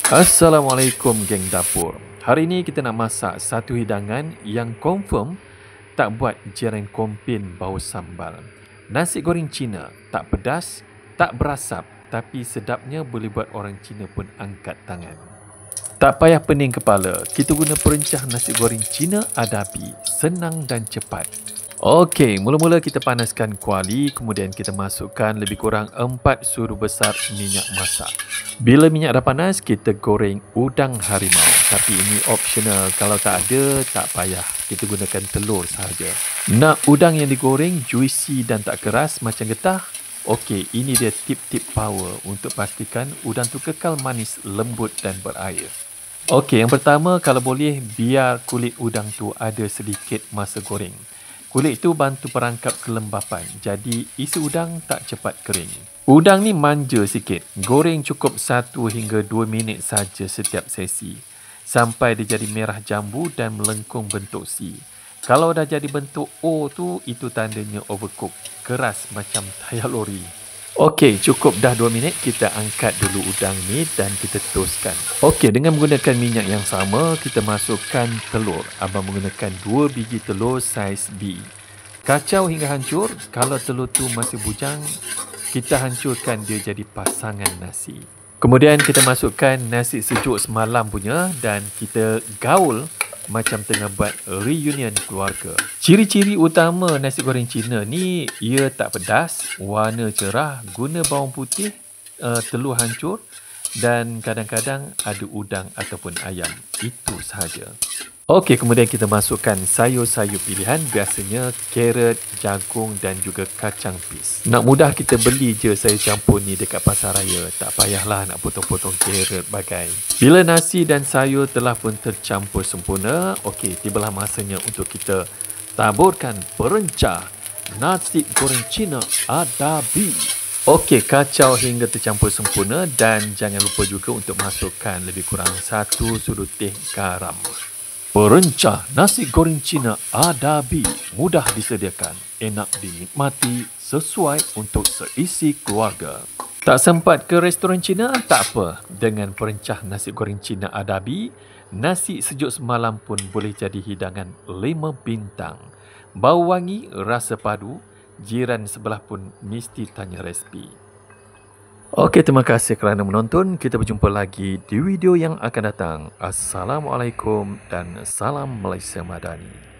Assalamualaikum geng dapur. Hari ini kita nak masak satu hidangan yang confirm tak buat jiran kompin bau sambal. Nasi goreng Cina, tak pedas, tak berasap, tapi sedapnya boleh buat orang Cina pun angkat tangan. Tak payah pening kepala, kita guna perencah nasi goreng Cina Adabi, senang dan cepat. Okey, mula-mula kita panaskan kuali, kemudian kita masukkan lebih kurang 4 sudu besar minyak masak. Bila minyak dah panas, kita goreng udang harimau. Tapi ini optional, kalau tak ada, tak payah. Kita gunakan telur sahaja. Nak udang yang digoreng juicy dan tak keras macam getah? Okey, ini dia tip-tip power untuk pastikan udang tu kekal manis, lembut dan berair. Okey, yang pertama, kalau boleh, biar kulit udang tu ada sedikit masa goreng. Kulit itu bantu perangkap kelembapan, jadi isi udang tak cepat kering. Udang ni manja sikit. Goreng cukup 1 hingga 2 minit saja setiap sesi. Sampai dia jadi merah jambu dan melengkung bentuk C. Kalau dah jadi bentuk O tu, itu tandanya overcook. Keras macam tayar lori. Okey, cukup dah 2 minit. Kita angkat dulu udang ni dan kita toastkan. Okey, dengan menggunakan minyak yang sama, kita masukkan telur. Abang menggunakan 2 biji telur saiz B. Kacau hingga hancur. Kalau telur tu masih bujang, kita hancurkan dia jadi pasangan nasi. Kemudian kita masukkan nasi sejuk semalam punya dan kita gaul macam tengah buat reunion keluarga. Ciri-ciri utama nasi goreng Cina ni, ia tak pedas, warna cerah, guna bawang putih, telur hancur dan kadang-kadang ada udang ataupun ayam. Itu sahaja. Okey, kemudian kita masukkan sayur-sayur pilihan, biasanya carrot, jagung dan juga kacang pis. Nak mudah kita beli je sayur campur ni dekat pasar raya. Tak payahlah nak potong-potong carrot bagai. Bila nasi dan sayur telah pun tercampur sempurna, okey, tibalah masanya untuk kita taburkan perencah nasi goreng Cina Adabi. Okey, kacau hingga tercampur sempurna dan jangan lupa juga untuk masukkan lebih kurang 1 sudu teh garam. Perencah nasi goreng Cina Adabi, mudah disediakan, enak dinikmati, sesuai untuk seisi keluarga. Tak sempat ke restoran Cina? Tak apa. Dengan perencah nasi goreng Cina Adabi, nasi sejuk semalam pun boleh jadi hidangan 5 bintang. Bau wangi, rasa padu, jiran sebelah pun mesti tanya resipi. Okey, terima kasih kerana menonton. Kita berjumpa lagi di video yang akan datang. Assalamualaikum dan salam Malaysia Madani.